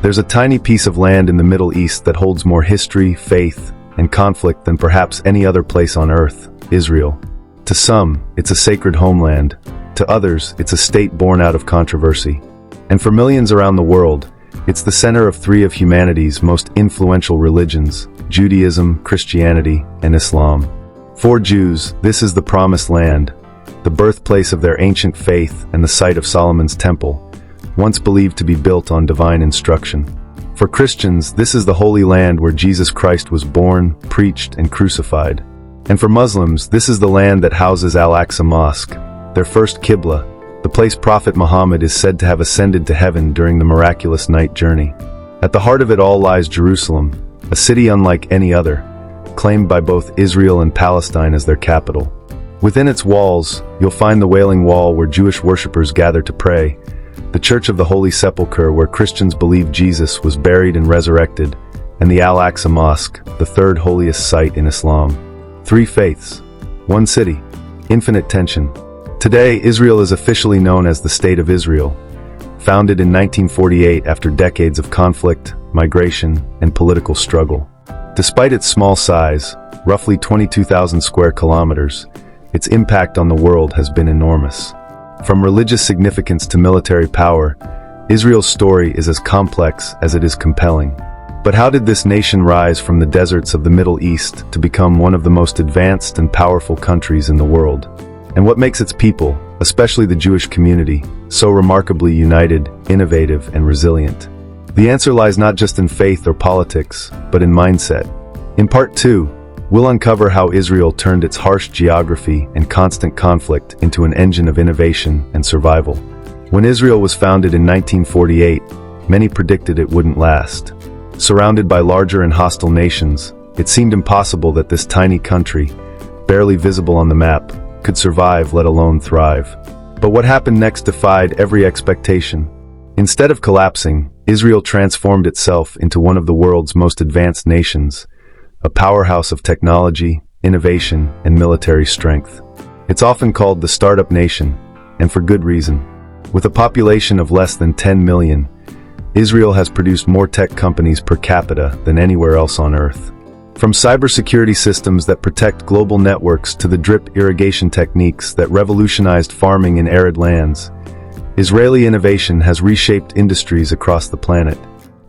There's a tiny piece of land in the Middle East that holds more history, faith, and conflict than perhaps any other place on earth: Israel. To some, it's a sacred homeland. To others, it's a state born out of controversy. And for millions around the world, it's the center of three of humanity's most influential religions: Judaism, Christianity, and Islam. For Jews, this is the Promised Land, the birthplace of their ancient faith and the site of Solomon's Temple, once believed to be built on divine instruction. For Christians, this is the Holy Land where Jesus Christ was born, preached, and crucified. And for Muslims, this is the land that houses Al-Aqsa Mosque, their first Qibla, the place Prophet Muhammad is said to have ascended to heaven during the miraculous night journey. At the heart of it all lies Jerusalem, a city unlike any other, claimed by both Israel and Palestine as their capital. Within its walls, you'll find the Wailing Wall where Jewish worshippers gather to pray, the Church of the Holy Sepulchre where Christians believe Jesus was buried and resurrected, and the Al-Aqsa Mosque, the third holiest site in Islam. Three faiths, one city, infinite tension. Today, Israel is officially known as the State of Israel, founded in 1948 after decades of conflict, migration, and political struggle. Despite its small size, roughly 22,000 square kilometers, its impact on the world has been enormous. From religious significance to military power, Israel's story is as complex as it is compelling. But how did this nation rise from the deserts of the Middle East to become one of the most advanced and powerful countries in the world? And what makes its people, especially the Jewish community, so remarkably united, innovative, and resilient? The answer lies not just in faith or politics, but in mindset. In Part 2, we'll uncover how Israel turned its harsh geography and constant conflict into an engine of innovation and survival. When Israel was founded in 1948, many predicted it wouldn't last. Surrounded by larger and hostile nations, it seemed impossible that this tiny country, barely visible on the map, could survive, let alone thrive. But what happened next defied every expectation. Instead of collapsing, Israel transformed itself into one of the world's most advanced nations, a powerhouse of technology, innovation, and military strength. It's often called the startup nation, and for good reason. With a population of less than 10 million, Israel has produced more tech companies per capita than anywhere else on Earth. From cybersecurity systems that protect global networks to the drip irrigation techniques that revolutionized farming in arid lands, Israeli innovation has reshaped industries across the planet.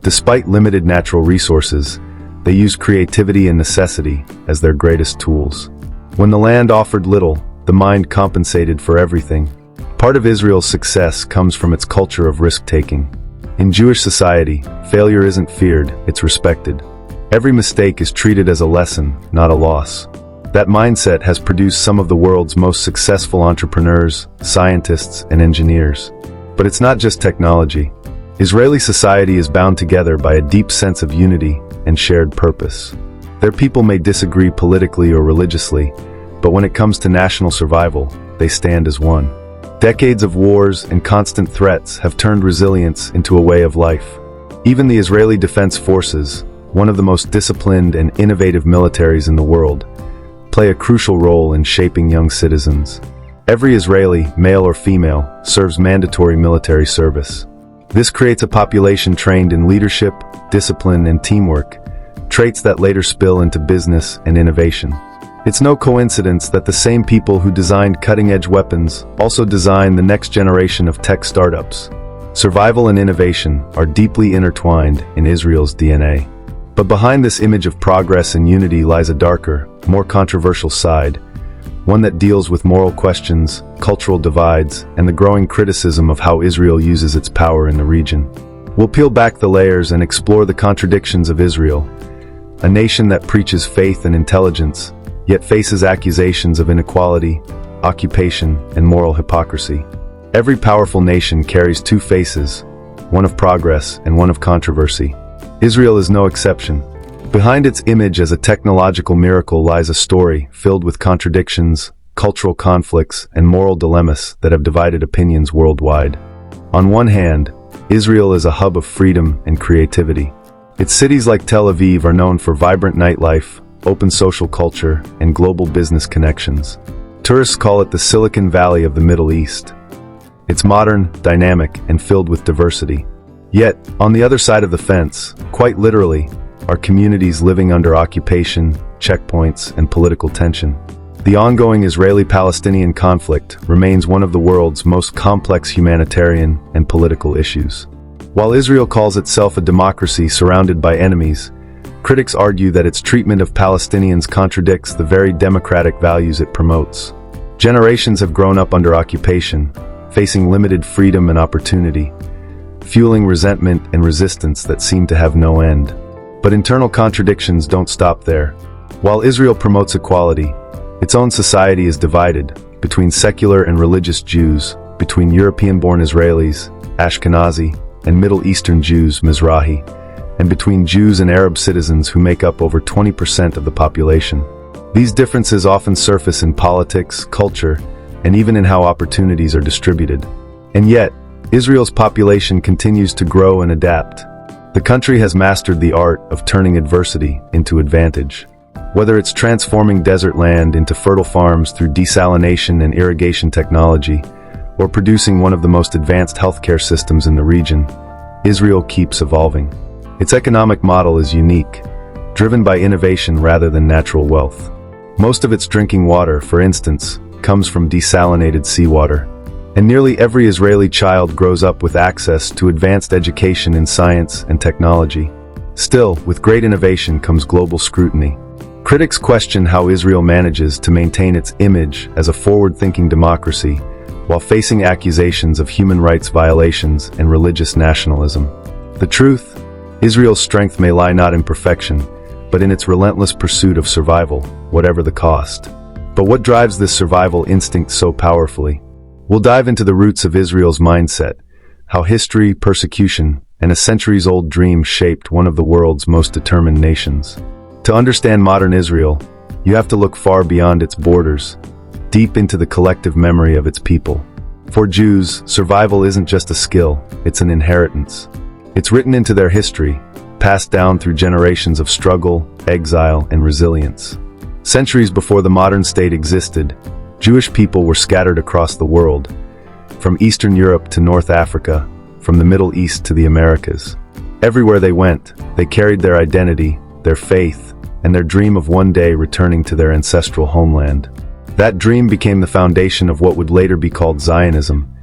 Despite limited natural resources, they use creativity and necessity as their greatest tools. When the land offered little, the mind compensated for everything. Part of Israel's success comes from its culture of risk-taking. In Jewish society, failure isn't feared, it's respected. Every mistake is treated as a lesson, not a loss. That mindset has produced some of the world's most successful entrepreneurs, scientists, and engineers. But it's not just technology. Israeli society is bound together by a deep sense of unity and shared purpose. Their people may disagree politically or religiously, but when it comes to national survival, they stand as one. Decades of wars and constant threats have turned resilience into a way of life. Even the Israeli Defense Forces, one of the most disciplined and innovative militaries in the world, play a crucial role in shaping young citizens. Every Israeli, male or female, serves mandatory military service. This creates a population trained in leadership, discipline, and teamwork, traits that later spill into business and innovation. It's no coincidence that the same people who designed cutting-edge weapons also design the next generation of tech startups. Survival and innovation are deeply intertwined in Israel's DNA. But behind this image of progress and unity lies a darker, more controversial side, one that deals with moral questions, cultural divides, and the growing criticism of how Israel uses its power in the region. We'll peel back the layers and explore the contradictions of Israel, a nation that preaches faith and intelligence, yet faces accusations of inequality, occupation, and moral hypocrisy. Every powerful nation carries two faces, one of progress and one of controversy. Israel is no exception. Behind its image as a technological miracle lies a story filled with contradictions, cultural conflicts, and moral dilemmas that have divided opinions worldwide. On one hand, Israel is a hub of freedom and creativity. Its cities like Tel Aviv are known for vibrant nightlife, open social culture, and global business connections. Tourists call it the Silicon Valley of the Middle East. It's modern, dynamic, and filled with diversity. Yet, on the other side of the fence, quite literally, are communities living under occupation, checkpoints, and political tension. The ongoing Israeli-Palestinian conflict remains one of the world's most complex humanitarian and political issues. While Israel calls itself a democracy surrounded by enemies, critics argue that its treatment of Palestinians contradicts the very democratic values it promotes. Generations have grown up under occupation, facing limited freedom and opportunity, fueling resentment and resistance that seem to have no end. But internal contradictions don't stop there. While Israel promotes equality, its own society is divided between secular and religious Jews, between European-born Israelis, Ashkenazi, and Middle Eastern Jews, Mizrahi, and between Jews and Arab citizens who make up over 20% of the population. These differences often surface in politics, culture, and even in how opportunities are distributed. And yet, Israel's population continues to grow and adapt. The country has mastered the art of turning adversity into advantage. Whether it's transforming desert land into fertile farms through desalination and irrigation technology, or producing one of the most advanced healthcare systems in the region, Israel keeps evolving. Its economic model is unique, driven by innovation rather than natural wealth. Most of its drinking water, for instance, comes from desalinated seawater. And nearly every Israeli child grows up with access to advanced education in science and technology. Still, with great innovation comes global scrutiny. Critics question how Israel manages to maintain its image as a forward-thinking democracy while facing accusations of human rights violations and religious nationalism. The truth? Israel's strength may lie not in perfection, but in its relentless pursuit of survival, whatever the cost. But what drives this survival instinct so powerfully? We'll dive into the roots of Israel's mindset, how history, persecution, and a centuries-old dream shaped one of the world's most determined nations. To understand modern Israel, you have to look far beyond its borders, deep into the collective memory of its people. For Jews, survival isn't just a skill, it's an inheritance. It's written into their history, passed down through generations of struggle, exile, and resilience. Centuries before the modern state existed, Jewish people were scattered across the world, from Eastern Europe to North Africa, from the Middle East to the Americas. Everywhere they went, they carried their identity, their faith, and their dream of one day returning to their ancestral homeland. That dream became the foundation of what would later be called Zionism,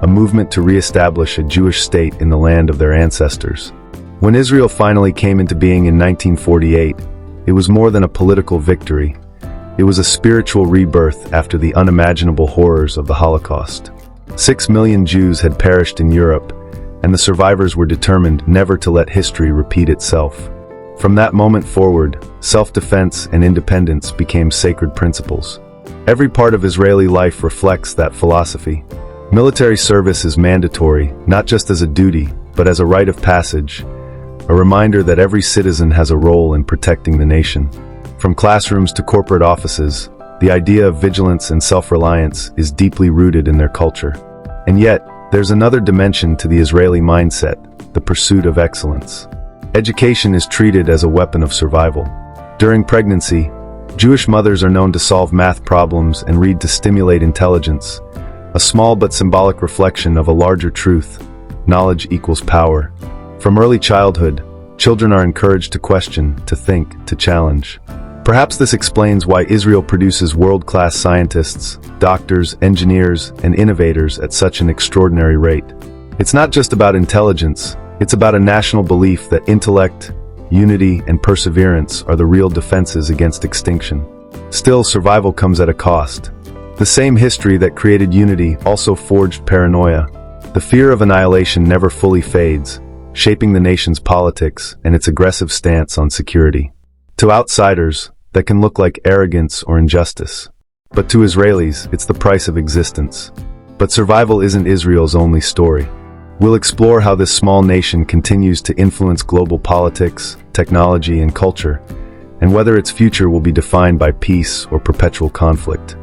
a movement to re-establish a Jewish state in the land of their ancestors. When Israel finally came into being in 1948, it was more than a political victory. It was a spiritual rebirth after the unimaginable horrors of the Holocaust. 6 million Jews had perished in Europe, and the survivors were determined never to let history repeat itself. From that moment forward, self-defense and independence became sacred principles. Every part of Israeli life reflects that philosophy. Military service is mandatory, not just as a duty, but as a rite of passage, a reminder that every citizen has a role in protecting the nation. From classrooms to corporate offices, the idea of vigilance and self-reliance is deeply rooted in their culture. And yet, there's another dimension to the Israeli mindset, the pursuit of excellence. Education is treated as a weapon of survival. During pregnancy, Jewish mothers are known to solve math problems and read to stimulate intelligence, a small but symbolic reflection of a larger truth: knowledge equals power. From early childhood, children are encouraged to question, to think, to challenge. Perhaps this explains why Israel produces world-class scientists, doctors, engineers, and innovators at such an extraordinary rate. It's not just about intelligence, it's about a national belief that intellect, unity, and perseverance are the real defenses against extinction. Still, survival comes at a cost. The same history that created unity also forged paranoia. The fear of annihilation never fully fades, shaping the nation's politics and its aggressive stance on security. To outsiders, that can look like arrogance or injustice. But to Israelis, it's the price of existence. But survival isn't Israel's only story. We'll explore how this small nation continues to influence global politics, technology, and culture, and whether its future will be defined by peace or perpetual conflict.